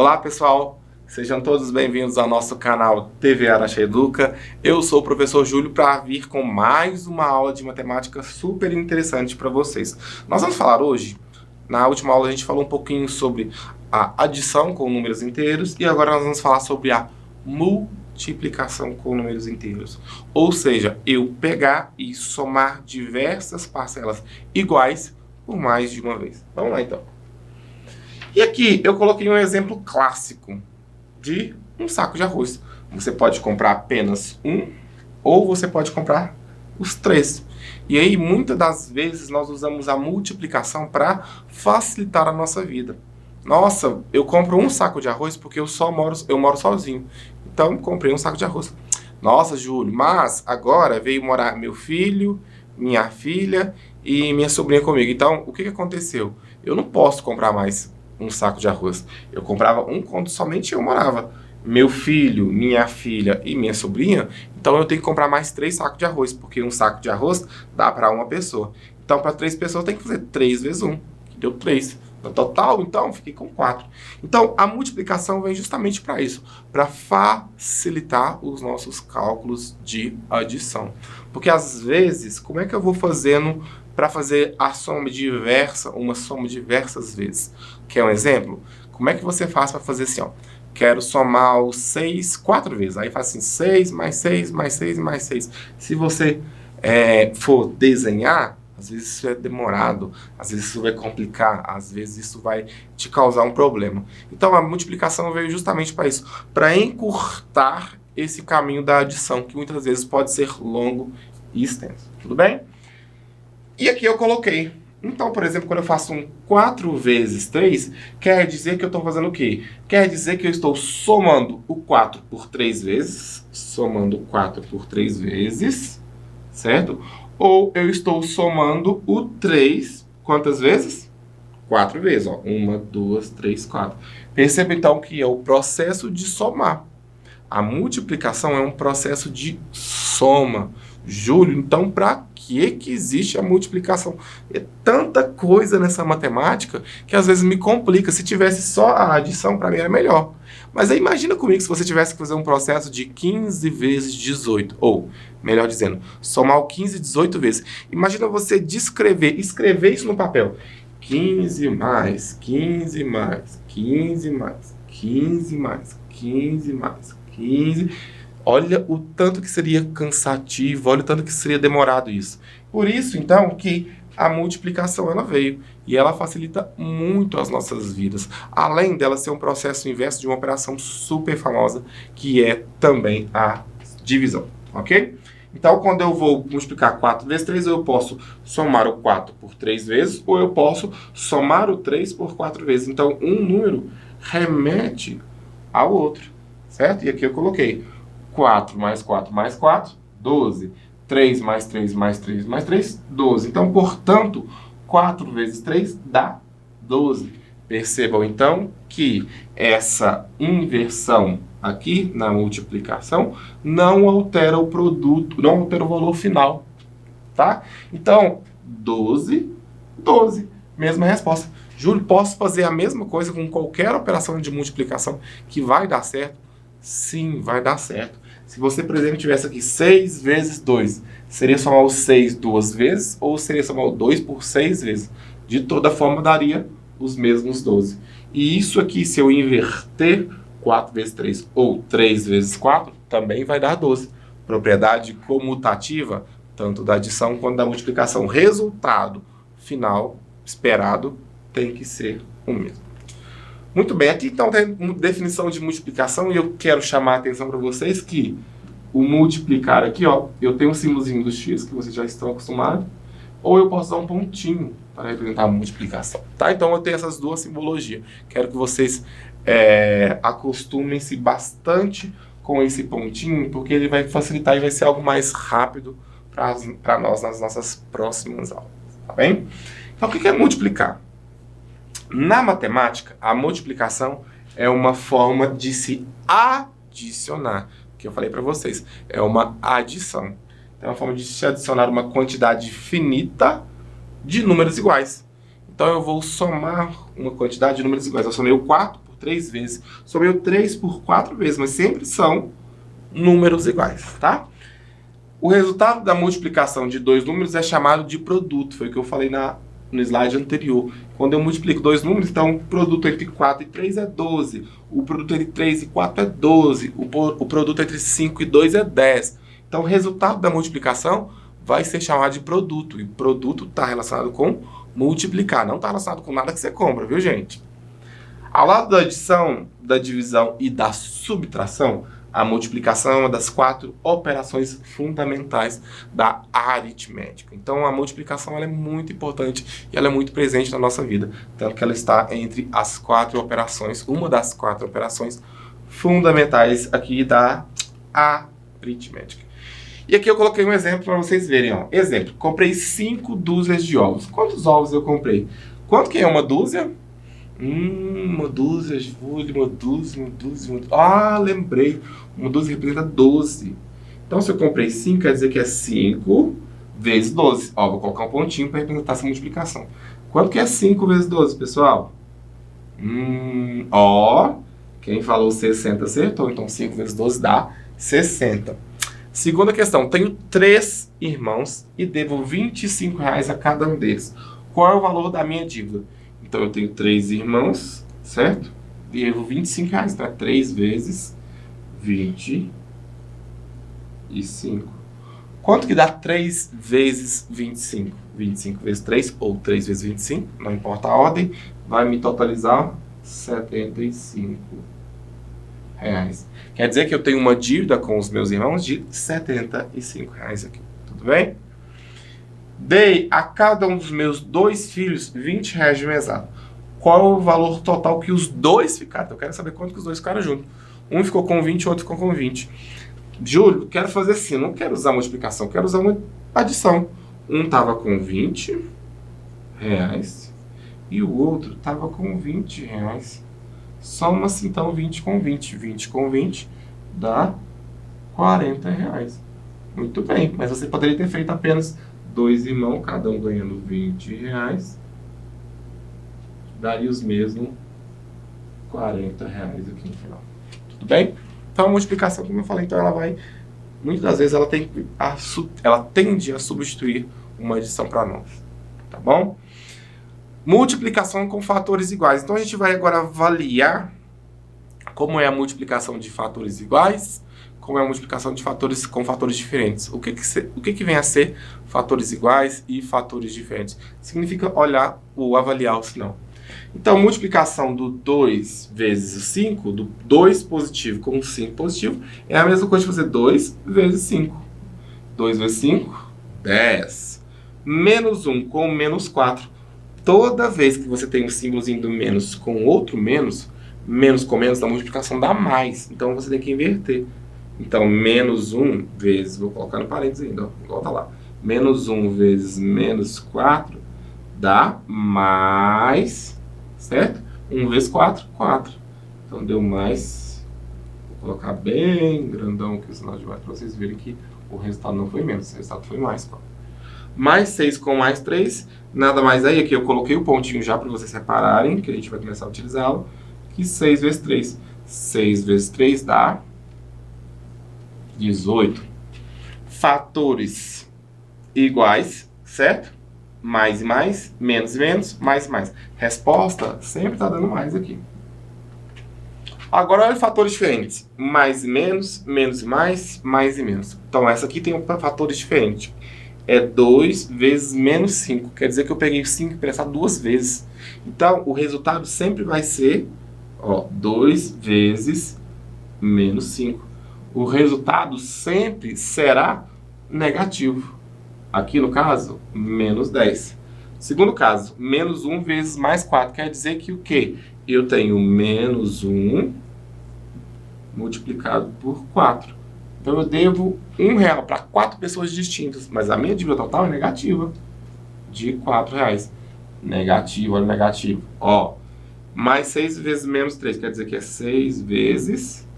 Olá pessoal, sejam todos bem-vindos ao nosso canal TV Araxá Educa. Eu sou o professor Júlio para vir com mais uma aula de matemática super interessante para vocês. Nós vamos falar hoje, na última aula a gente falou um pouquinho sobre a adição com números inteiros e agora nós vamos falar sobre a multiplicação com números inteiros. Ou seja, eu pegar e somar diversas parcelas iguais por mais de uma vez. Vamos lá então. E aqui eu coloquei um exemplo clássico de um saco de arroz. Você pode comprar apenas um ou você pode comprar os três. E aí muitas das vezes nós usamos a multiplicação para facilitar a nossa vida. Nossa, eu compro um saco de arroz porque eu moro sozinho. Então comprei um saco de arroz. Nossa, Júlio, mas agora veio morar meu filho, minha filha e minha sobrinha comigo. Então o que aconteceu? Eu não posso comprar mais um saco de arroz. Eu comprava um quando somente eu morava. Meu filho, minha filha e minha sobrinha, então eu tenho que comprar mais 3 sacos de arroz, porque um saco de arroz dá para uma pessoa. Então, para 3 pessoas, tem que fazer 3 vezes 1, que deu 3. No total, então, fiquei com 4. Então, a multiplicação vem justamente para isso, para facilitar os nossos cálculos de adição. Porque, às vezes, como é que eu vou fazendo para fazer a soma diversa, uma soma diversas vezes? Quer um exemplo? Como é que você faz para fazer assim, ó? Quero somar os 6 4 vezes. Aí faz assim, 6 mais 6 mais 6 mais 6. Se você for desenhar, às vezes isso é demorado, às vezes isso vai complicar, às vezes isso vai te causar um problema. Então a multiplicação veio justamente para isso, para encurtar esse caminho da adição, que muitas vezes pode ser longo e extenso. Tudo bem? E aqui eu coloquei. Então, por exemplo, quando eu faço um 4 vezes 3, quer dizer que eu estou fazendo o quê? Quer dizer que eu estou somando o 4 por 3 vezes, somando o 4 por 3 vezes, certo? Ou eu estou somando o 3, quantas vezes? 4 vezes, ó. 1, 2, 3, 4. Perceba então que é o processo de somar. A multiplicação é um processo de soma. Júlio, então para que existe a multiplicação? É tanta coisa nessa matemática que às vezes me complica. Se tivesse só a adição, para mim era melhor. Mas aí imagina comigo se você tivesse que fazer um processo de 15 vezes 18. Ou, melhor dizendo, somar o 15 18 vezes. Imagina você escrever isso no papel. 15 mais, 15 mais, 15 mais, 15 mais, 15 mais, 15... Olha o tanto que seria cansativo, olha o tanto que seria demorado isso. Por isso, então, que a multiplicação ela veio e ela facilita muito as nossas vidas. Além dela ser um processo inverso de uma operação super famosa, que é também a divisão, ok? Então, quando eu vou multiplicar 4 vezes 3, eu posso somar o 4 por 3 vezes, ou eu posso somar o 3 por 4 vezes. Então, um número remete ao outro, certo? E aqui eu coloquei 4 mais 4 mais 4, 12. 3 mais 3 mais 3 mais 3, 12. Então, portanto, 4 vezes 3 dá 12. Percebam, então, que essa inversão aqui na multiplicação não altera o produto, não altera o valor final, tá? Então, 12, 12. Mesma resposta. Júlio, posso fazer a mesma coisa com qualquer operação de multiplicação que vai dar certo? Sim, vai dar certo. Se você, por exemplo, tivesse aqui 6 vezes 2, seria somar o 6 2 vezes ou seria somar o 2 por 6 vezes? De toda forma, daria os mesmos 12. E isso aqui, se eu inverter 4 vezes 3 ou 3 vezes 4, também vai dar 12. Propriedade comutativa, tanto da adição quanto da multiplicação. Resultado final esperado tem que ser o mesmo. Muito bem, aqui então tem definição de multiplicação e eu quero chamar a atenção para vocês que o multiplicar aqui, ó, eu tenho um símbolozinho do x, que vocês já estão acostumados, ou eu posso dar um pontinho para representar a multiplicação, tá? Então eu tenho essas duas simbologias. Quero que vocês acostumem-se bastante com esse pontinho, porque ele vai facilitar e vai ser algo mais rápido para nós nas nossas próximas aulas, tá bem? Então o que é multiplicar? Na matemática, a multiplicação é uma forma de se adicionar, que eu falei para vocês, é uma adição. É uma forma de se adicionar uma quantidade finita de números iguais. Então eu vou somar uma quantidade de números iguais. Eu somei o 4 por por 3 vezes. Somei o 3 por 4 vezes, mas sempre são números iguais, tá? O resultado da multiplicação de dois números é chamado de produto. Foi o que eu falei no slide anterior. Quando eu multiplico dois números, então o produto entre 4 e 3 é 12. O produto entre 3 e 4 é 12. O produto entre 5 e 2 é 10. Então o resultado da multiplicação vai ser chamado de produto. E produto está relacionado com multiplicar. Não está relacionado com nada que você compra, viu, gente? Ao lado da adição, da divisão e da subtração, a multiplicação é uma das 4 operações fundamentais da aritmética. Então, a multiplicação ela é muito importante e ela é muito presente na nossa vida. Tanto que ela está entre as 4 operações, uma das 4 operações fundamentais aqui da aritmética. E aqui eu coloquei um exemplo para vocês verem. Ó. Exemplo, comprei 5 dúzias de ovos. Quantos ovos eu comprei? Quanto que é uma dúzia? Uma dúzia, Júlio, uma dúzia. Ah, lembrei. Uma dúzia representa 12. Então, se eu comprei 5, quer dizer que é 5 vezes 12. Ó, vou colocar um pontinho para representar essa multiplicação. Quanto que é 5 vezes 12, pessoal? Ó, quem falou 60 acertou. Então, 5 vezes 12 dá 60. Segunda questão. Tenho 3 irmãos e devo R$25 a cada um deles. Qual é o valor da minha dívida? Então, eu tenho 3 irmãos, certo? Devo R$25, então é 3 vezes 25. Quanto que dá 3 vezes 25? 25 vezes 3 ou 3 vezes 25, não importa a ordem, vai me totalizar R$75. Quer dizer que eu tenho uma dívida com os meus irmãos de R$75 aqui, tudo bem? Dei a cada um dos meus 2 filhos R$20 de mesada. Qual é o valor total que os 2 ficaram? Eu quero saber quanto que os 2 ficaram juntos. Um ficou com 20, o outro ficou com 20. Júlio, quero fazer assim, não quero usar multiplicação, quero usar uma adição. Um estava com R$20 e o outro estava com R$20. Soma-se então 20 com 20. 20 com 20 dá R$40. Muito bem, mas você poderia ter feito apenas 2 irmãos, cada um ganhando R$20. Daria os mesmos R$40 aqui no final. Tudo bem? Então a multiplicação, como eu falei, então ela vai, muitas das vezes ela tende a substituir uma adição para nós. Tá bom? Multiplicação com fatores iguais. Então a gente vai agora avaliar como é a multiplicação de fatores iguais, como é a multiplicação de fatores com fatores diferentes. O que vem a ser fatores iguais e fatores diferentes? Significa olhar ou avaliar o sinal. Então, multiplicação do 2 vezes o 5, do 2 positivo com o 5 positivo, é a mesma coisa de fazer 2 vezes 5. 2 vezes 5, 10. Menos 1 com menos 4. Toda vez que você tem um símbolozinho do menos com outro menos, menos com menos, a multiplicação dá mais. Então, você tem que inverter. Então, menos 1 vezes, vou colocar no parênteses ainda, ó, igual tá lá. Menos 1 vezes menos 4 dá mais, certo? 1 vezes 4, 4. Então, deu mais. Vou colocar bem grandão aqui o sinal de mais para vocês verem que o resultado não foi menos, o resultado foi mais 4. Mais 6 com mais 3, nada mais aí. Aqui eu coloquei o pontinho já para vocês separarem, que a gente vai começar a utilizá-lo. Que 6 vezes 3. 6 vezes 3 dá 18. Fatores iguais, certo? Mais e mais, menos e menos, mais e mais. Resposta sempre está dando mais aqui. Agora olha fatores diferentes. Mais e menos e mais e menos. Então essa aqui tem fatores diferentes. É 2 vezes menos 5. Quer dizer que eu peguei o 5 e expressar 2 vezes. Então o resultado sempre vai ser 2 vezes menos 5. O resultado sempre será negativo. Aqui no caso, menos 10. Segundo caso, menos 1 vezes mais 4. Quer dizer que o quê? Eu tenho menos 1 multiplicado por 4. Então eu devo R$1 para 4 pessoas distintas. Mas a minha dívida total é negativa. De R$4. Negativo, olha o negativo. Mais 6 vezes menos 3. Quer dizer que é 6 vezes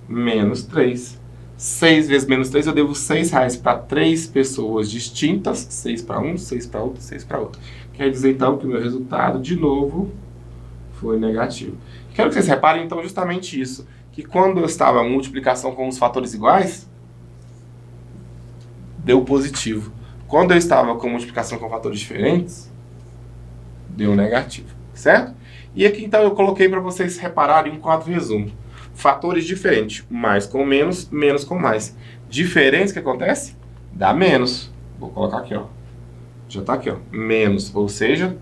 menos 3. 6 vezes menos 3, eu devo R$6 para 3 pessoas distintas. 6 para um, 6 para outro, 6 para outro. Quer dizer, então, que o meu resultado, de novo, foi negativo. Quero que vocês reparem, então, justamente isso. Que quando eu estava em multiplicação com os fatores iguais, deu positivo. Quando eu estava com multiplicação com fatores diferentes, deu negativo, certo? E aqui, então, eu coloquei para vocês repararem um quadro resumo. Fatores diferentes, mais com menos, menos com mais. Diferentes, o que acontece? Dá menos. Vou colocar aqui, ó. Já está aqui, ó. Menos, ou seja,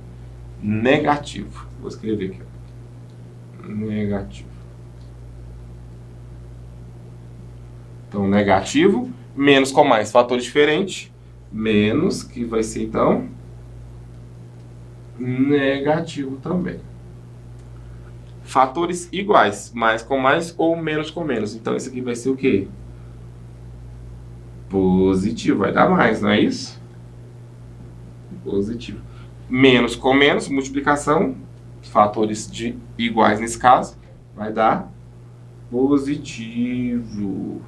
negativo. Vou escrever aqui, ó. Negativo. Então, negativo, menos com mais, fator diferente, menos, que vai ser, então, negativo também. Fatores iguais, mais com mais ou menos com menos. Então, esse aqui vai ser o quê? Positivo, vai dar mais, não é isso? Positivo. Menos com menos, multiplicação, fatores de iguais nesse caso, vai dar positivo.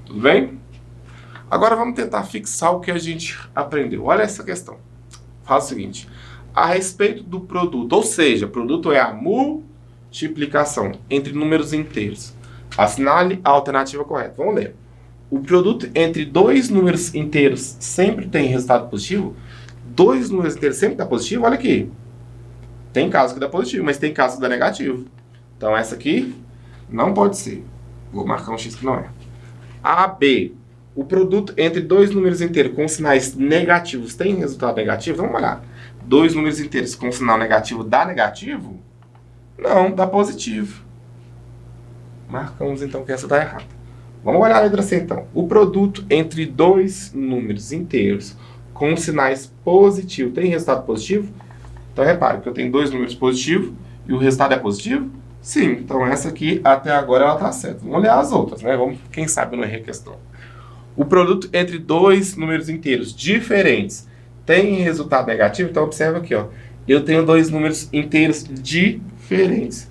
Tudo bem? Agora vamos tentar fixar o que a gente aprendeu. Olha essa questão. Faz o seguinte. A respeito do produto, ou seja, produto é a multiplicação entre números inteiros. Assinale a alternativa correta. Vamos ler. O produto entre dois números inteiros sempre tem resultado positivo? Dois números inteiros sempre dá positivo? Olha aqui. Tem caso que dá positivo, mas tem caso que dá negativo. Então essa aqui não pode ser. Vou marcar um X que não é. A, B. O produto entre dois números inteiros com sinais negativos tem resultado negativo? Vamos olhar. Dois números inteiros com sinal negativo dá negativo? Não, dá positivo. Marcamos então que essa está errada. Vamos olhar a letra C então. O produto entre dois números inteiros com sinais positivos tem resultado positivo? Então repare que eu tenho dois números positivos e o resultado é positivo? Sim, então essa aqui até agora ela está certa. Vamos olhar as outras, né? Vamos, quem sabe eu não errei a questão. O produto entre dois números inteiros diferentes tem resultado negativo? Então observa aqui, ó. Eu tenho dois números inteiros diferentes.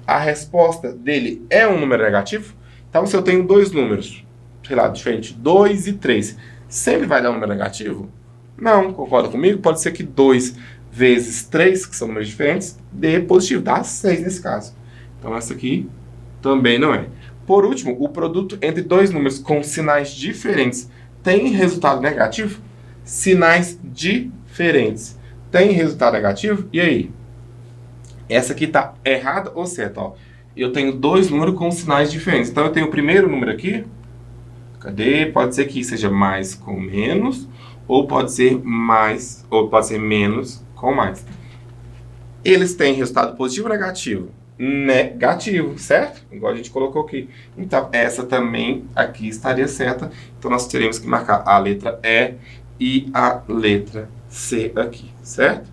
A resposta dele é um número negativo? Então se eu tenho dois números, sei lá, diferentes, 2 e 3, sempre vai dar um número negativo? Não, concorda comigo? Pode ser que 2 vezes 3, que são números diferentes, dê positivo, dá 6 nesse caso. Então essa aqui também não é. Por último, o produto entre dois números com sinais diferentes tem resultado negativo? Sinais diferentes tem resultado negativo? E aí? Essa aqui está errada ou certa? Ó, eu tenho dois números com sinais diferentes. Então eu tenho o primeiro número aqui. Cadê? Pode ser que seja mais com menos, ou pode ser mais, ou pode ser menos com mais. Eles têm resultado positivo ou negativo? Negativo, certo? Igual a gente colocou aqui. Então, essa também aqui estaria certa. Então, nós teremos que marcar a letra E e a letra C aqui, certo?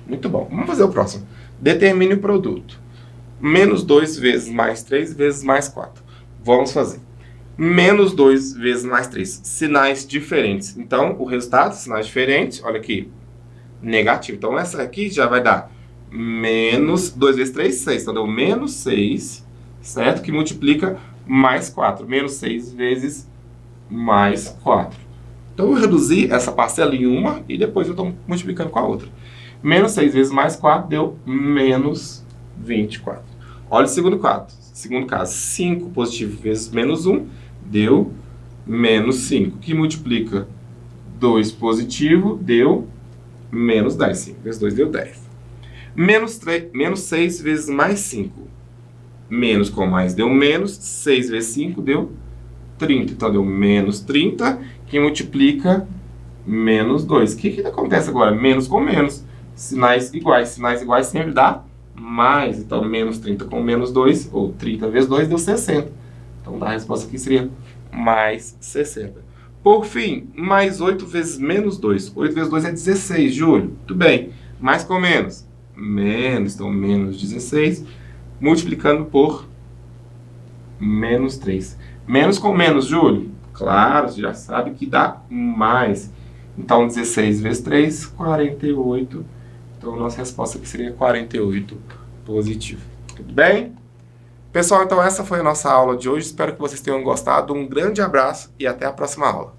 Muito bom. Vamos fazer o próximo. Determine o produto. Menos 2 vezes mais 3 vezes mais 4. Vamos fazer. Menos 2 vezes mais 3. Sinais diferentes. Então, o resultado, sinais diferentes, olha aqui, negativo. Então, essa aqui já vai dar menos 2 vezes 3, 6. Então, deu menos 6, certo? Que multiplica mais 4. Menos 6 vezes mais 4. Então, eu reduzi essa parcela em uma e depois eu estou multiplicando com a outra. Menos 6 vezes mais 4 deu menos 24. Olha o segundo caso. 5 positivo vezes menos 1 deu menos 5. Que multiplica 2 positivo deu menos 10. 5 vezes 2 deu 10. Menos 6 vezes mais 5. Menos com mais deu menos. 6 vezes 5 deu 30. Então, deu menos 30, que multiplica menos 2. O que acontece agora? Menos com menos. Sinais iguais. Sinais iguais sempre dá mais. Então, menos 30 com menos 2, ou 30 vezes 2, deu 60. Então, a resposta aqui seria mais 60. Por fim, mais 8 vezes menos 2. 8 vezes 2 é 16, Júlio. Muito bem. Mais com menos? Menos. Então, menos 16. Multiplicando por menos 3. Menos com menos, Júlio? Claro, você já sabe que dá mais. Então, 16 vezes 3, 48. Então, a nossa resposta aqui seria 48 positivo. Tudo bem? Pessoal, então essa foi a nossa aula de hoje. Espero que vocês tenham gostado. Um grande abraço e até a próxima aula.